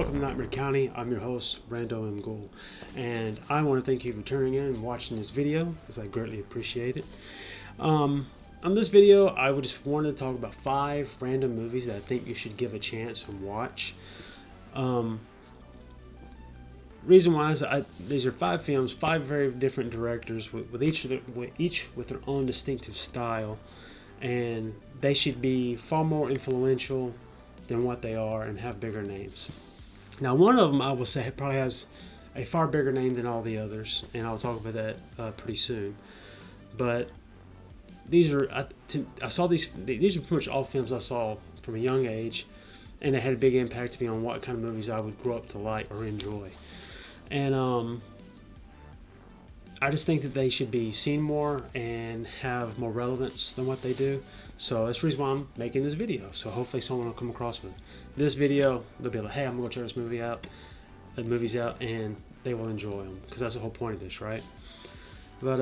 welcome to Nightmare County. I'm your host, Rando M. Gould, and I want to thank you for tuning in and watching this video, as I greatly appreciate it. On this video, I just wanted to talk about 5 random movies that I think you should give a chance and watch. Reason why is these are 5 films, 5 very different directors with each with their own distinctive style, and they should be far more influential than what they are and have bigger names. Now, one of them I will say probably has a far bigger name than all the others, and I'll talk about that pretty soon. But these are these are pretty much all films I saw from a young age, and it had a big impact to me on what kind of movies I would grow up to like or enjoy. And I just think that they should be seen more and have more relevance than what they do. So that's the reason why I'm making this video. So hopefully someone will come across with this video. They'll be like, hey, I'm going to check this movie out, and they will enjoy them, because that's the whole point of this, right? But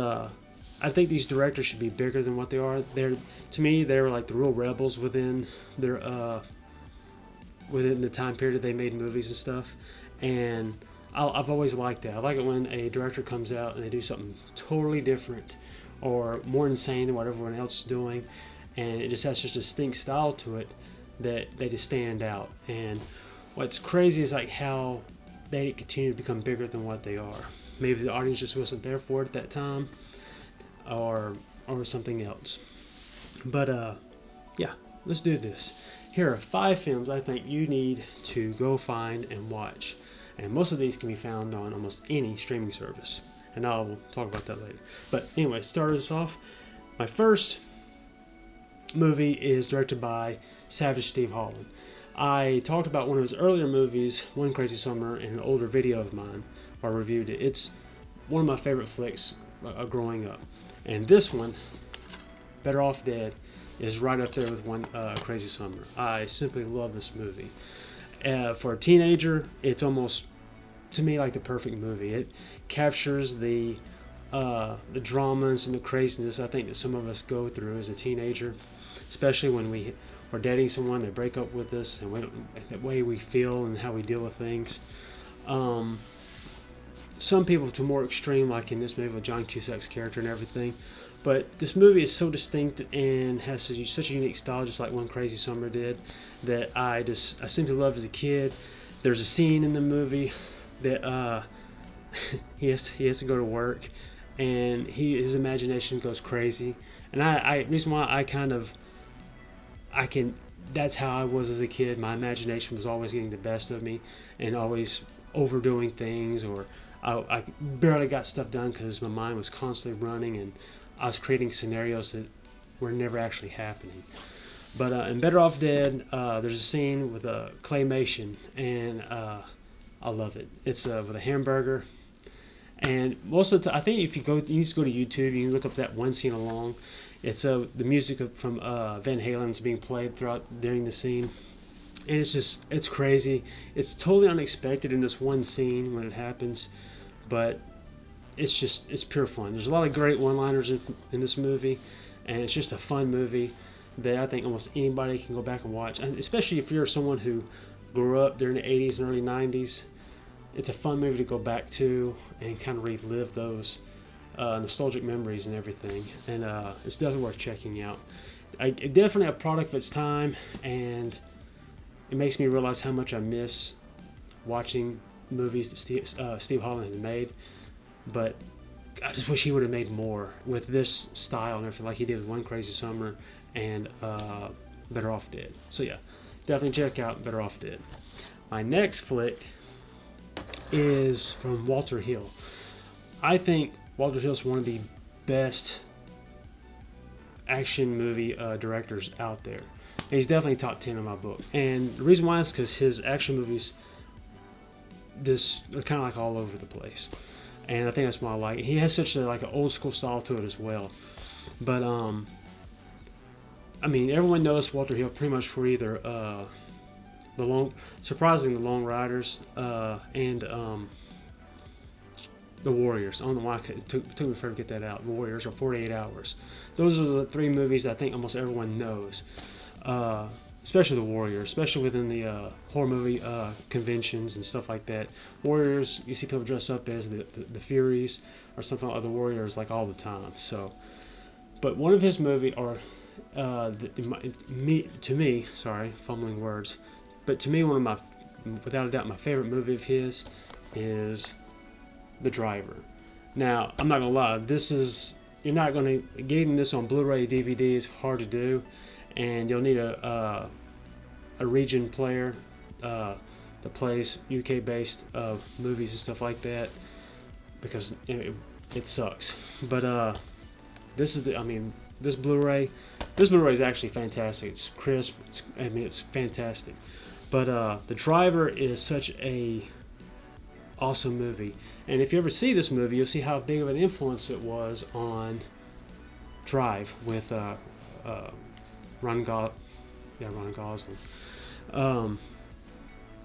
I think these directors should be bigger than what they are. To me, they're like the real rebels within the time period they made movies and stuff. And I've always liked that. I like it when a director comes out and they do something totally different or more insane than what everyone else is doing, and it just has such a distinct style to it that they just stand out. And what's crazy is like how they continue to become bigger than what they are. Maybe the audience just wasn't there for it at that time, or something else. But yeah, let's do this. Here are 5 films I think you need to go find and watch. And most of these can be found on almost any streaming service. And I'll talk about that later. But anyway, start us off. My first movie is directed by Savage Steve Holland. I talked about one of his earlier movies, One Crazy Summer, in an older video of mine, where I reviewed it. It's one of my favorite flicks growing up. And this one, Better Off Dead, is right up there with One Crazy Summer. I simply love this movie. For a teenager, it's almost, to me, like the perfect movie. It captures the drama and some of the craziness I think that some of us go through as a teenager, especially when we're dating someone, they break up with us, and the way we feel and how we deal with things. Some people to more extreme, like in this movie with John Cusack's character and everything. But this movie is so distinct and has such a unique style, just like One Crazy Summer did, that I simply loved as a kid. There's a scene in the movie that he has to go to work, and his imagination goes crazy. And reason why that's how I was as a kid. My imagination was always getting the best of me and always overdoing things, or I barely got stuff done because my mind was constantly running and I was creating scenarios that were never actually happening. But in Better Off Dead, there's a scene with a claymation, and I love it. It's with a hamburger, and most of the time, I think if you just go to YouTube, you can look up that one scene alone. It's the music from Van Halen's being played during the scene, and it's crazy. It's totally unexpected in this one scene when it happens, but it's pure fun. There's a lot of great one-liners in this movie, and it's just a fun movie that I think almost anybody can go back and watch, and especially if you're someone who grew up during the 80s and early 90s. It's a fun movie to go back to and kind of relive those nostalgic memories and everything, and it's definitely worth checking out. Definitely a product of its time, and it makes me realize how much I miss watching movies that Steve Holland had made. But I just wish he would have made more with this style and everything, like he did with One Crazy Summer and Better Off Dead. So yeah, definitely check out Better Off Dead. My next flick is from Walter Hill. I think Walter Hill is one of the best action movie directors out there. And he's definitely top 10 in my book. And the reason why is because his action movies are kind of like all over the place. And I think that's why I like it. He has such an old school style to it as well. But I mean, everyone knows Walter Hill pretty much for either the Long Riders and the Warriors. I don't know why it took me forever to get that out. Warriors or 48 Hours. Those are the 3 movies I think almost everyone knows. especially the Warrior, especially within the horror movie conventions and stuff like that. Warriors, you see people dress up as the Furies or something like the Warriors like all the time. So, but one of his movie, or to me, sorry, fumbling words, but to me, one of my, without a doubt, my favorite movie of his is The Driver. Now, I'm not gonna lie, you're not gonna, getting this on Blu-ray DVD is hard to do, and you'll need a region player that plays UK-based movies and stuff like that, because it sucks. But this Blu-ray is actually fantastic. It's crisp. It's fantastic. But The Driver is such a awesome movie, and if you ever see this movie, you'll see how big of an influence it was on Drive with Ron Gosling.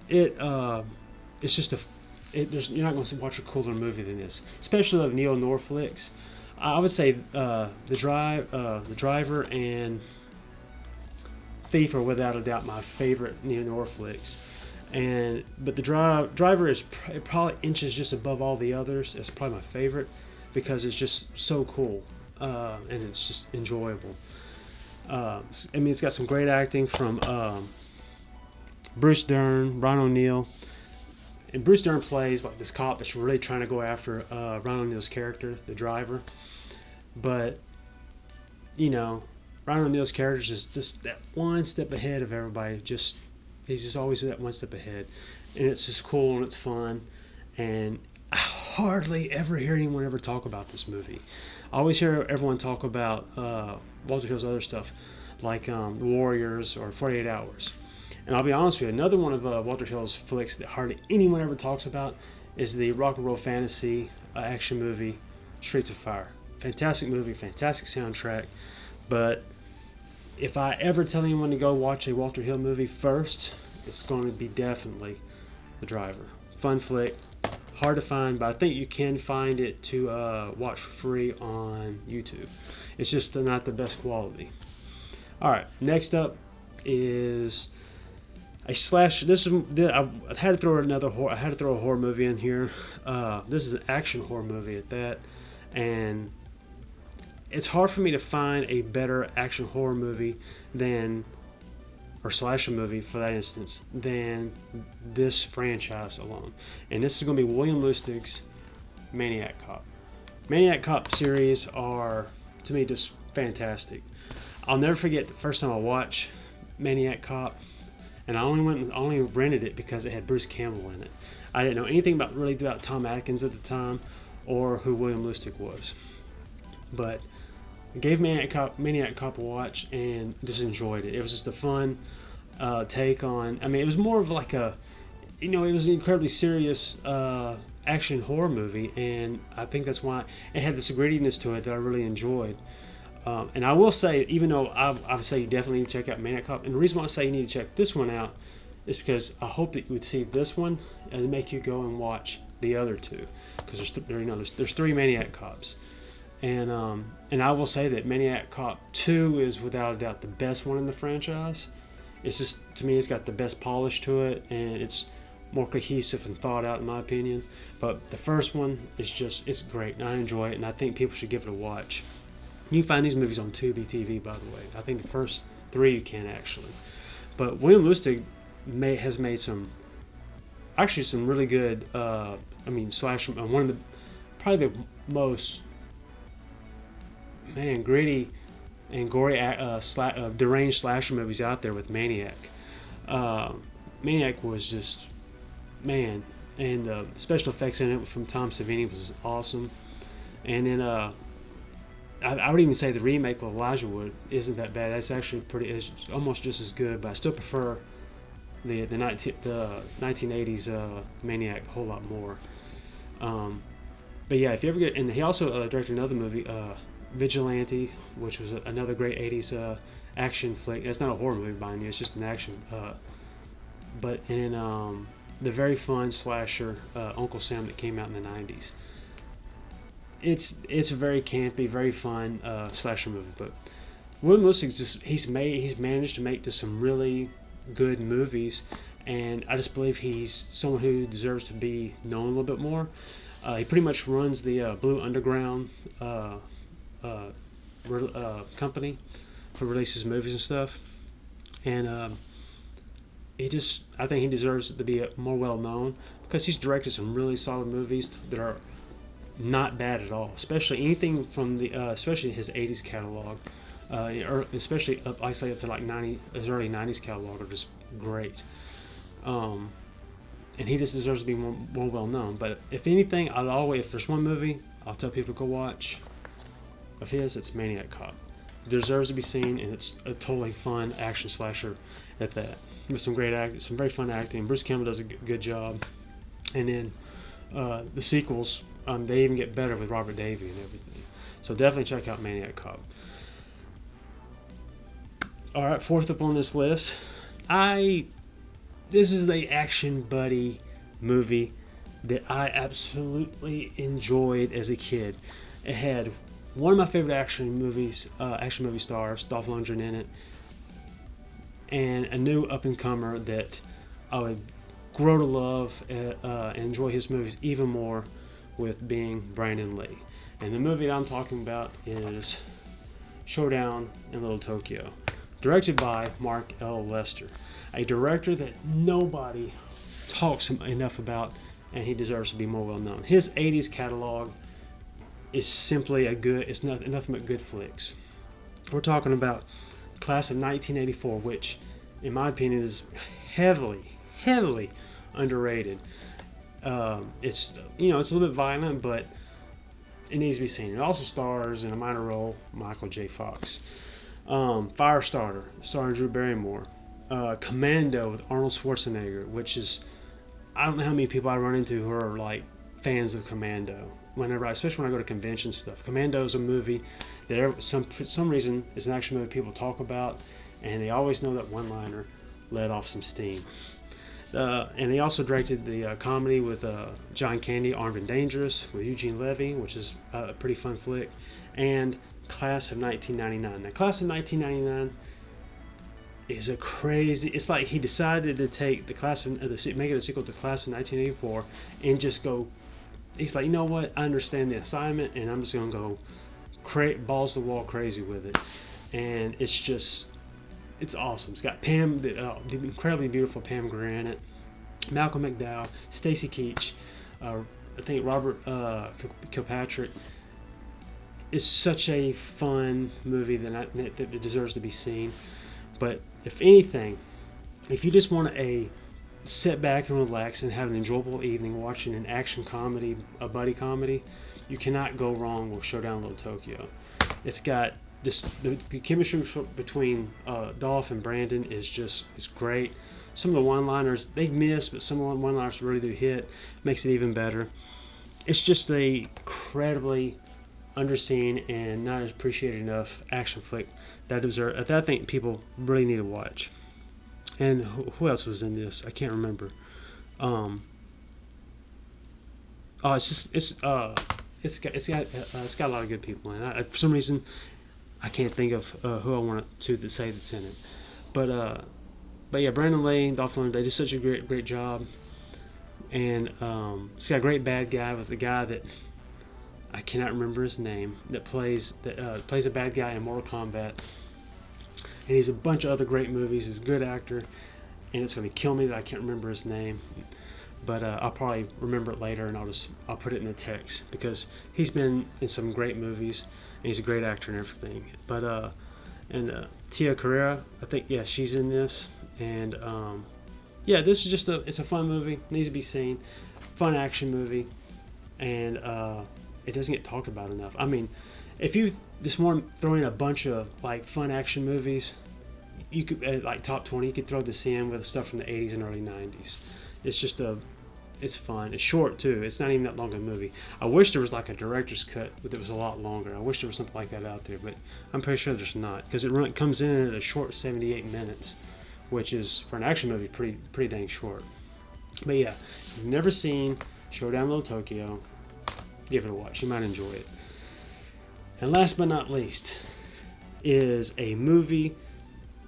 It's just you're not going to watch a cooler movie than this, especially of neo noir flicks. I would say The Driver and Thief are without a doubt my favorite neo noir flicks. But The Driver is probably inches just above all the others. It's probably my favorite because it's just so cool and it's just enjoyable. It's got some great acting from Bruce Dern, Ron O'Neal. And Bruce Dern plays like this cop that's really trying to go after Ron O'Neal's character, the driver. But, Ron O'Neal's character is just that one step ahead of everybody. He's just always that one step ahead. And it's just cool and it's fun. And I hardly ever hear anyone ever talk about this movie. I always hear everyone talk about Walter Hill's other stuff, like The Warriors or 48 Hours. And I'll be honest with you, another one of Walter Hill's flicks that hardly anyone ever talks about is the rock and roll fantasy action movie Streets of Fire. Fantastic movie, fantastic soundtrack. But if I ever tell anyone to go watch a Walter Hill movie first, it's going to be definitely The Driver. Fun flick, hard to find, but I think you can find it to watch for free on YouTube. It's just not the best quality. All right, next up is a slash. I had to throw a horror movie in here. This is an action horror movie at that, and it's hard for me to find a better action horror movie or slasher movie for that instance than this franchise alone. And this is going to be William Lustig's Maniac Cop. Maniac Cop series are, to me, just fantastic. I'll never forget the first time I watched Maniac Cop, and I only rented it because it had Bruce Campbell in it. I didn't know anything about Tom Atkins at the time or who William Lustig was. But I gave Maniac Cop a watch and just enjoyed it. It was just a fun take on. It was more of like it was an incredibly serious action horror movie, and I think that's why it had this grittiness to it that I really enjoyed. And I will say, even though I would say you definitely need to check out Maniac Cop, and the reason why I say you need to check this one out is because I hope that you would see this one and make you go and watch the other two, because there's 3 Maniac Cops. And I will say that Maniac Cop 2 is without a doubt the best one in the franchise. It's just, to me, it's got the best polish to it, and it's more cohesive and thought out in my opinion. But the first one is it's great, and I enjoy it, and I think people should give it a watch. You can find these movies on Tubi TV, by the way. I think the first 3 you can actually. But William Lustig has made some really good, slasher. One of probably the most gritty and gory deranged slasher movies out there with Maniac. Maniac was just, and the special effects in it from Tom Savini was awesome. And then I would even say the remake with Elijah Wood isn't that bad. That's actually it's almost just as good, but I still prefer the 1980s Maniac a whole lot more. But yeah, if you ever get, and he also directed another movie, Vigilante, which was another great 80s action flick. That's not a horror movie by me, it's just an action. But in the very fun slasher Uncle Sam that came out in the 90s. It's a very campy, very fun slasher movie. But William Lustig he's managed to make just some really good movies, and I just believe he's someone who deserves to be known a little bit more. He pretty much runs the Blue Underground company who releases movies and stuff, and I think he deserves to be more well known because he's directed some really solid movies that are not bad at all, especially anything from especially his 80s catalog, especially I say up to like his early 90s catalog are just great. And he just deserves to be more well known. But if anything, if there's one movie I'll tell people to go watch of his, it's Maniac Cop. It deserves to be seen, and it's a totally fun action slasher at that, with some very fun acting. Bruce Campbell does a good job, and then the sequels, they even get better with Robert Davi and everything. So definitely check out Maniac Cop. All right, fourth up on this list, this is the action buddy movie that I absolutely enjoyed as a kid. It had one of my favorite action movie stars, Dolph Lundgren, in it, and a new up-and-comer that I would grow to love and enjoy his movies even more with being Brandon Lee. And the movie that I'm talking about is Showdown in Little Tokyo, directed by Mark L. Lester, a director that nobody talks enough about, and he deserves to be more well known. His 80s catalog is simply it's nothing but good flicks. We're talking about Class of 1984, which in my opinion is heavily underrated. It's a little bit violent, but it needs to be seen. It also stars in a minor role Michael J. Fox. Firestarter, starring Drew Barrymore. Commando with Arnold Schwarzenegger, which is, I don't know how many people I run into who are like fans of Commando. Especially when I go to convention stuff. Commando is a movie that for some reason is an action movie people talk about, and they always know that one-liner let off some steam. And he also directed the comedy with John Candy, Armed and Dangerous, with Eugene Levy, which is a pretty fun flick, and Class of 1999. Now, Class of 1999 is it's like he decided to take make it a sequel to Class of 1984 and just go. He's like, you know what? I understand the assignment, and I'm just gonna go balls to the wall crazy with it, and it's awesome. It's got the incredibly beautiful Pam Grier in it, Malcolm McDowell, Stacy Keach, I think Robert Kilpatrick. It's such a fun movie that deserves to be seen. But if anything, if you just want to sit back and relax and have an enjoyable evening watching an action comedy, a buddy comedy, you cannot go wrong with Showdown in Little Tokyo. It's got just the chemistry between Dolph and Brandon is great. Some of the one-liners they miss, but some of the one-liners really do hit. Makes it even better. It's just a incredibly underseen and not appreciated enough action flick that I think people really need to watch. And who else was in this? I can't remember. It's got a lot of good people in it. For some reason, I can't think of who I want to say that's in it. But yeah, Brandon Lee and Dolph Lundgren, they do such a great job. And it's got a great bad guy with the guy that I cannot remember his name that plays a bad guy in Mortal Kombat. And he's a bunch of other great movies. He's a good actor, and it's going to kill me that I can't remember his name. But I'll probably remember it later, and I'll put it in the text because he's been in some great movies, and he's a great actor and everything. But Tia Carrera, I think, yeah, she's in this, and yeah, this is it's a fun movie. It needs to be seen. Fun action movie, and it doesn't get talked about enough. I mean, if you just want to throw in a bunch of like fun action movies, you could like top 20. You could throw this in with stuff from the 80s and early 90s. It's fun. It's short too. It's not even that long a movie. I wish there was like a director's cut that was a lot longer. I wish there was something like that out there, but I'm pretty sure there's not because it comes in at a short 78 minutes, which is for an action movie pretty dang short. But yeah, if you've never seen Showdown in Little Tokyo, give it a watch. You might enjoy it. And last but not least is a movie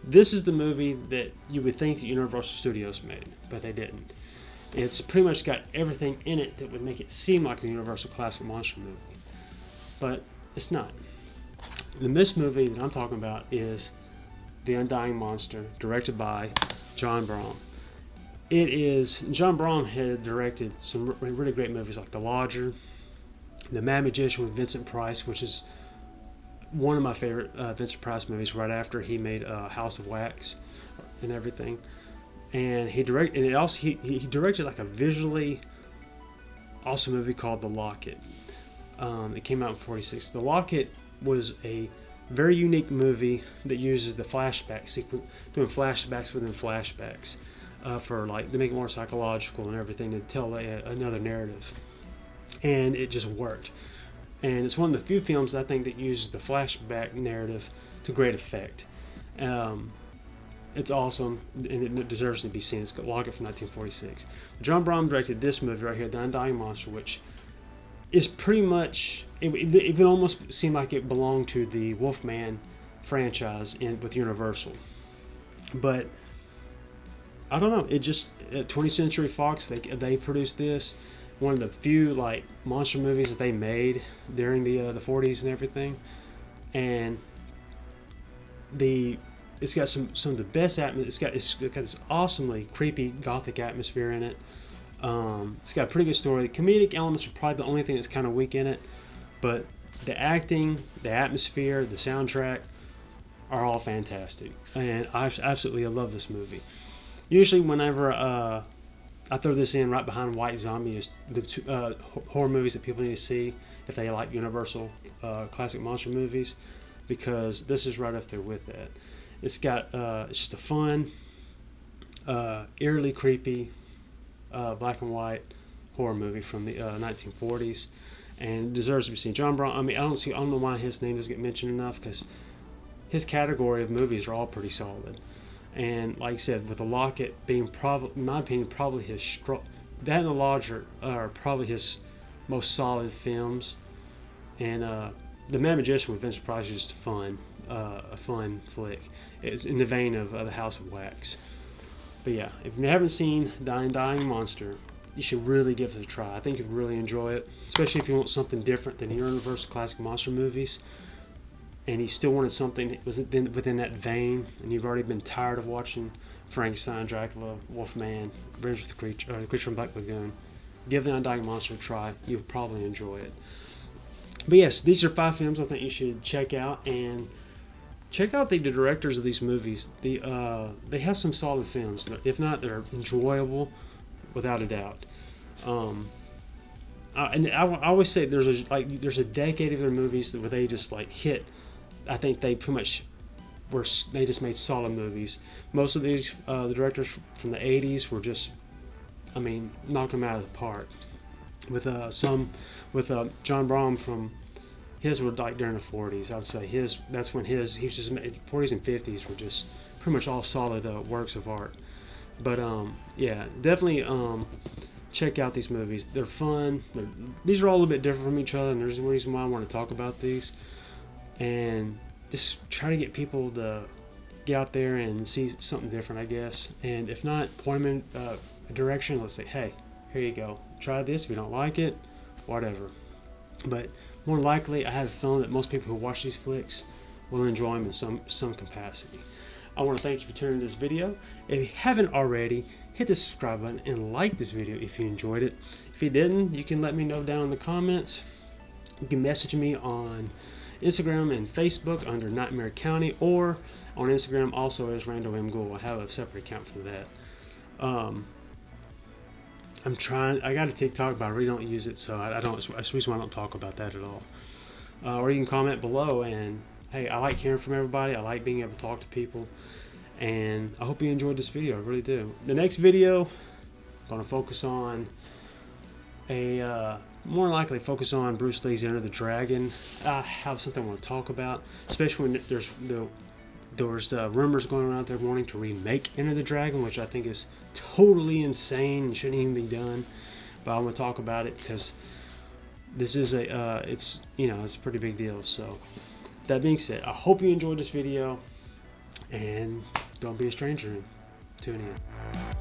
This is the movie that you would think that Universal Studios made, but they didn't. It's pretty much got everything in it that would make it seem like a Universal classic monster movie, but it's not. This movie that I'm talking about is The Undying Monster, directed by John Brom. John Brom had directed some really great movies like The Lodger, The Mad Magician with Vincent Price, which is one of my favorite Vincent Price movies, right after he made House of Wax and everything. And he directed like a visually awesome movie called The Locket. It came out in '46. The Locket was a very unique movie that uses the flashback sequence, doing flashbacks within flashbacks, to make it more psychological and everything, to tell another narrative. And it just worked. And it's one of the few films I think that uses the flashback narrative to great effect. It's awesome, and it deserves to be seen. It's got Locket from 1946. John Brom directed this movie right here, The Undying Monster, which is pretty much, it would almost seem like it belonged to the Wolfman franchise with Universal. But I don't know, it just, 20th Century Fox, they produced this. One of the few like monster movies that they made during the 40s and everything, and it's got some of the best atmosphere. It's got this awesomely creepy gothic atmosphere in it. It's got a pretty good story. The comedic elements are probably the only thing that's kind of weak in it, but the acting, the atmosphere, the soundtrack are all fantastic, and I absolutely love this movie. Usually, whenever I throw this in right behind White Zombie is the two, horror movies that people need to see if they like Universal classic monster movies, because this is right up there with that. It's got it's just a fun, eerily creepy, black and white horror movie from the 1940s, and deserves to be seen. John Brom. I don't know why his name doesn't get mentioned enough, because his category of movies are all pretty solid. And like I said, with The Locket being in my opinion, probably that and The Lodger are probably his most solid films. And The Mad Magician with Vincent Price is just a fun flick. It's in the vein of The House of Wax. But yeah, if you haven't seen The Undying Monster, you should really give it a try. I think you'd really enjoy it, especially if you want something different than your Universal classic monster movies, and you still wanted something that was within that vein, and you've already been tired of watching Frankenstein, Dracula, Wolfman, Revenge of the Creature from Black Lagoon. Give The Undying Monster a try. You'll probably enjoy it. But yes, these are 5 films I think you should check out, and check out the directors of these movies. They have some solid films. If not, they're enjoyable, without a doubt. And I always say there's a decade of their movies where they just like hit. I think they pretty much they just made solid movies. Most of these the directors from the 80s were just, knocked them out of the park. With John Brom from his were like during the 40s. I would say he was just 40s and 50s were just pretty much all solid works of art. But yeah, definitely check out these movies. They're fun. These are all a little bit different from each other, and there's a reason why I want to talk about these. And just try to get people to get out there and see something different, I guess. And if not, point them in a direction. Let's say, hey, here you go. Try this. If you don't like it, whatever. But more likely, I have a feeling that most people who watch these flicks will enjoy them in some capacity. I want to thank you for tuning in this video. If you haven't already, hit the subscribe button and like this video if you enjoyed it. If you didn't, you can let me know down in the comments. You can message me on Instagram and Facebook under Nightmare County, or on Instagram also as Randall M. Gould. I have a separate account for that. I got a TikTok, but I really don't use it, so that's the reason why I don't talk about that at all. Or you can comment below, and hey, I like hearing from everybody. I like being able to talk to people, and I hope you enjoyed this video. I really do. The next video, I'm going to focus on more likely focus on Bruce Lee's Enter the Dragon. I have something I want to talk about, especially when there's rumors going around there wanting to remake Enter the Dragon, which I think is totally insane and shouldn't even be done. But I want to talk about it because this is it's a pretty big deal. So that being said, I hope you enjoyed this video, And don't be a stranger. Tune in.